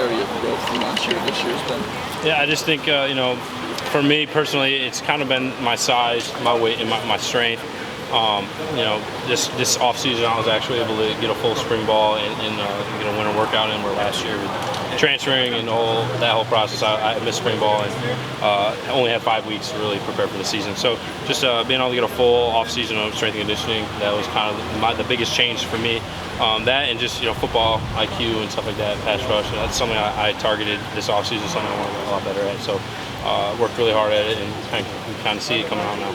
area of growth from last year to this year has been? Yeah, I just think, for me personally, it's kind of been my size, my weight, and my strength. This off season I was actually able to get a full spring ball and get a winter workout in, where last year with transferring and that whole process I missed spring ball and only had 5 weeks to really prepare for the season. So just being able to get a full off season of strength and conditioning, that was kind of the biggest change for me. That and just football IQ and stuff like that, pass rush. That's something I targeted this off season, something I want to get a lot better at. So worked really hard at it, and kind of see it coming out now.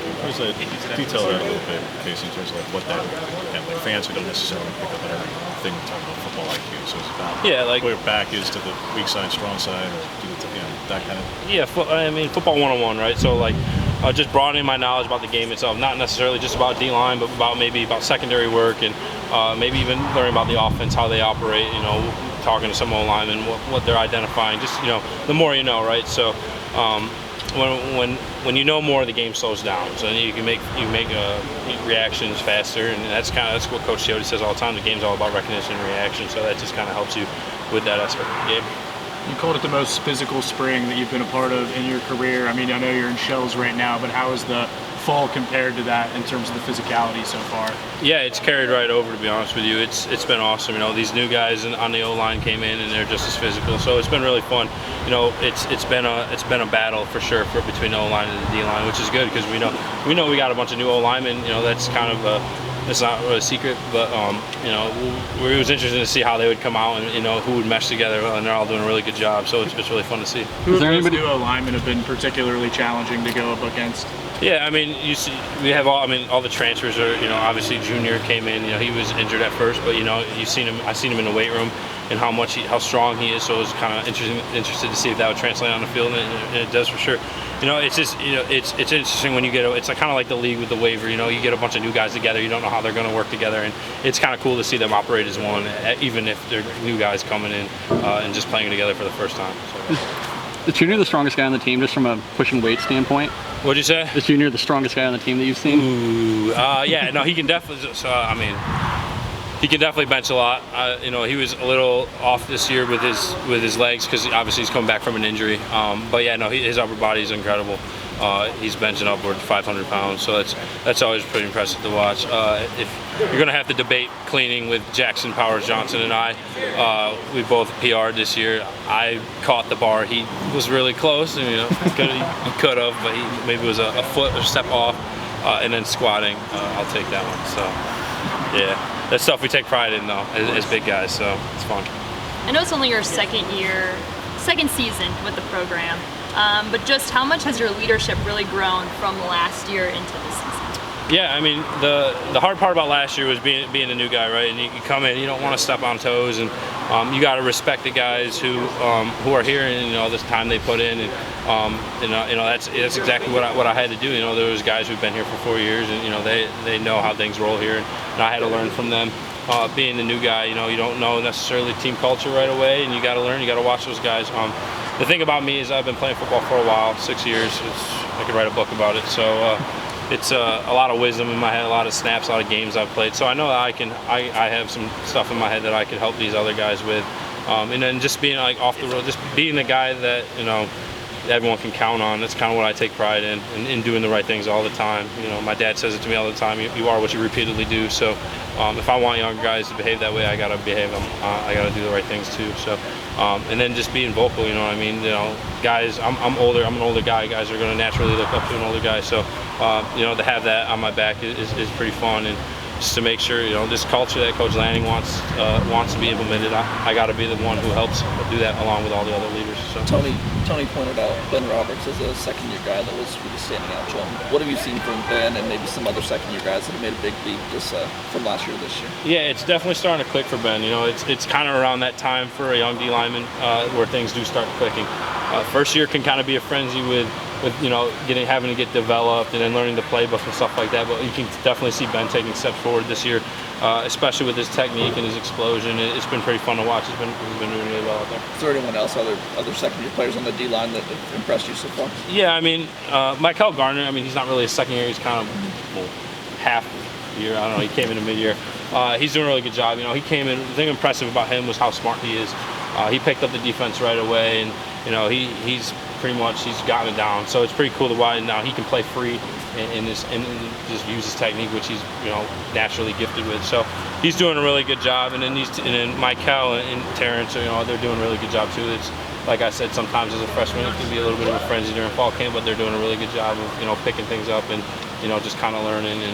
Detail that a little bit, Casey, in terms of what that, like fans who don't necessarily pick up on everything we talk about football IQ. So it's about where your back is to the weak side, strong side, or that kind of. Yeah, football 101, right? So just broadening my knowledge about the game itself, not necessarily just about D-line, but about secondary work, and maybe even learning about the offense, how they operate. Talking to some O-linemen, what they're identifying. Just the more you know, right? So. When you know more, the game slows down. So then you can make reactions faster, and that's what Coach Chiotti says all the time. The game's all about recognition and reaction. So that just kind of helps you with that aspect of the game. You called it the most physical spring that you've been a part of in your career. I mean, I know you're in shells right now, but how is the fall compared to that in terms of the physicality so far? Yeah, it's carried right over, to be honest with you. It's been awesome. These new guys on the O-line came in and they're just as physical. So it's been really fun. It's been a battle for sure between the O-line and the D-line, which is good because we know we got a bunch of new O-linemen. That's kind of it's not really a secret, but it was interesting to see how they would come out and who would mesh together, and they're all doing a really good job. So it's really fun to see. Who of those new O-linemen have been particularly challenging to go up against? Yeah, you see, we have all the transfers are, obviously Junior came in, he was injured at first, but you've seen him, I've seen him in the weight room and how strong he is, so it was kind of interested to see if that would translate on the field, and it does for sure. It's just, it's interesting when you it's kind of like the league with the waiver, you get a bunch of new guys together, you don't know how they're going to work together, and it's kind of cool to see them operate as one, even if they're new guys coming in and just playing together for the first time. So. Is Junior the strongest guy on the team, just from a pushing weight standpoint? What'd you say? Is Junior the strongest guy on the team that you've seen? Ooh, yeah, no, he can definitely. He can definitely bench a lot. He was a little off this year with his legs because obviously he's coming back from an injury. But yeah, no, his upper body is incredible. He's benching upward 500 pounds, so that's always pretty impressive to watch. If you're going to have to debate cleaning with Jackson Powers Johnson and I, we both PR'd this year. I caught the bar. He was really close, and he could have, but he maybe was a foot or step off, and then squatting. I'll take that one. So yeah. That's stuff we take pride in, though, as big guys, so it's fun. I know it's only your second season with the program, but just how much has your leadership really grown from last year into this season? Yeah, the hard part about last year was being a new guy, right? And you come in, you don't want to step on toes, and you got to respect the guys who are here and this time they put in, and that's exactly what I had to do. There was guys who've been here for 4 years, and they know how things roll here, and I had to learn from them. Being the new guy, you don't know necessarily team culture right away, and you got to learn. You got to watch those guys. The thing about me is I've been playing football for a while, 6 years. I could write a book about it. So. It's a lot of wisdom in my head, a lot of snaps, a lot of games I've played. So I know that I have some stuff in my head that I can help these other guys with. And then just being off the road, just being the guy that everyone can count on. That's kind of what I take pride in doing the right things all the time. My dad says it to me all the time. You are what you repeatedly do. So if I want younger guys to behave that way, I gotta behave them. I gotta do the right things too. So and then just being vocal. Guys, I'm older. I'm an older guy. Guys are gonna naturally look up to an older guy. So to have that on my back is pretty fun, and just to make sure this culture that Coach Lanning wants to be implemented, I got to be the one who helps do that along with all the other leaders. So. Tony pointed out Ben Roberts as a second-year guy that was really standing out to him. What have you seen from Ben and maybe some other second-year guys that have made a big leap just from last year to this year? Yeah, it's definitely starting to click for Ben. It's kind of around that time for a young D lineman where things do start clicking. First year can kind of be a frenzy with having to get developed and then learning the playbook and stuff like that. But you can definitely see Ben taking steps forward this year, especially with his technique and his explosion. It's been pretty fun to watch. He's been doing really well out there. Is there anyone else, other second-year players on the D-line that have impressed you so far? Yeah, Michael Garner, he's not really a second year. He's kind of half year. I don't know. He came in a mid-year. He's doing a really good job. He came in. The thing impressive about him was how smart he is. he picked up the defense right away, and he's gotten it down. So it's pretty cool to watch. Now he can play free and just use his technique, which he's naturally gifted with. So he's doing a really good job. And then Michael and Terrence, they're doing a really good job too. It's like I said, sometimes as a freshman it can be a little bit of a frenzy during fall camp, but they're doing a really good job of picking things up and just kind of learning and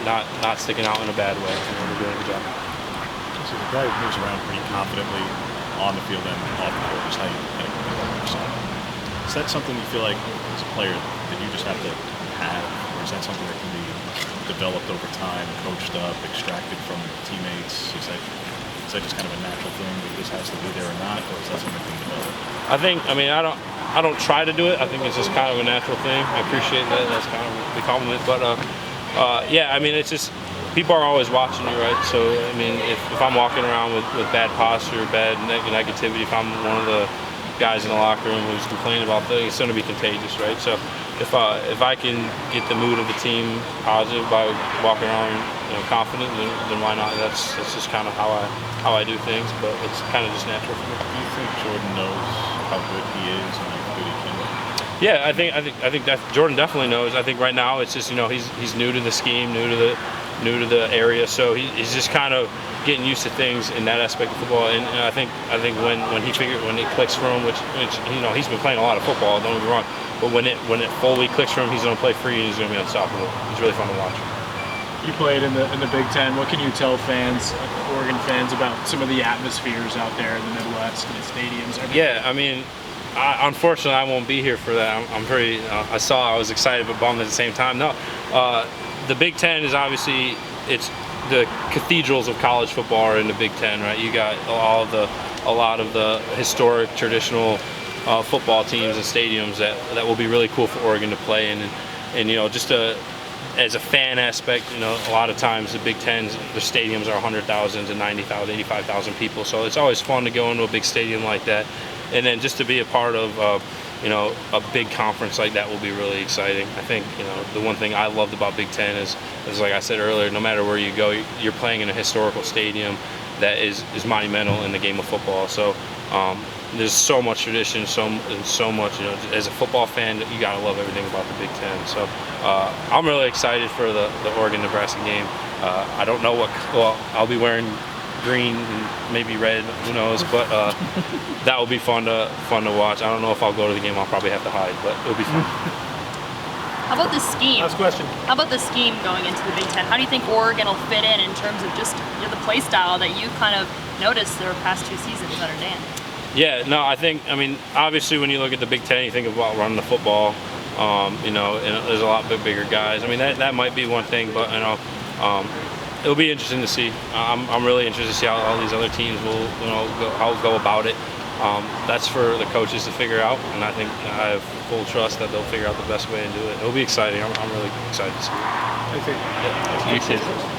not sticking out in a bad way. They're doing a good job. So the guy who moves around pretty confidently on the field and off the field, just how you kind of get that. Is that something you feel like as a player that you just have to have, or is that something that can be developed over time, coached up, extracted from teammates? Is that just kind of a natural thing that this has to be there or not, or is that something that can develop? I don't try to do it. I think it's just kind of a natural thing. I appreciate that. That's kind of a compliment. But yeah, it's just people are always watching you, right? So if I'm walking around with bad posture, bad negativity, if I'm one of the guys in the locker room who's complaining about things, it's going to be contagious, right? So if I can get the mood of the team positive by walking around confident, then why not? That's just kind of how I do things, but it's kind of just natural for me. Do you think Jordan knows how good he is and how good he can be? Yeah, I think that Jordan definitely knows. I think right now it's just he's new to the scheme, new to the area, so he's just kind of getting used to things in that aspect of football. And I think when it clicks for him, which he's been playing a lot of football, don't get me wrong, but when it fully clicks for him, he's going to play free and he's going to be unstoppable. He's really fun to watch. You played in the Big Ten. What can you tell fans, Oregon fans, about some of the atmospheres out there in the Midwest and the stadiums? Yeah, unfortunately, I won't be here for that. I was excited but bummed at the same time. No, the Big Ten is obviously it's the cathedrals of college football are in the Big Ten, right? You got a lot of the historic, traditional football teams and stadiums that will be really cool for Oregon to play in, and just as a fan aspect, a lot of times the Big Tens, the stadiums are 100,000 to 90,000, 85,000 people. So it's always fun to go into a big stadium like that, and then just to be a part of a big conference like that will be really exciting. I think the one thing I loved about Big Ten is like I said earlier, no matter where you go, you're playing in a historical stadium that is monumental in the game of football. So there's so much tradition, so much. As a football fan, you gotta love everything about the Big Ten. So I'm really excited for the Oregon-Nebraska game. I don't know I'll be wearing green and maybe red, who knows, but that will be fun to watch. I don't know if I'll go to the game. I'll probably have to hide, but it'll be fun. How about the scheme? Last question. How about the scheme going into the Big Ten? How do you think Oregon will fit in terms of just the play style that you've kind of noticed their past 2 seasons under Dan? Yeah, no, obviously when you look at the Big Ten, you think about running the football, and there's a lot bigger guys. That might be one thing, but it'll be interesting to see. I'm really interested to see how all these other teams will go about it. That's for the coaches to figure out, and I think I have full trust that they'll figure out the best way and do it. It'll be exciting. I'm really excited to see it. Thank you. Yeah, thanks.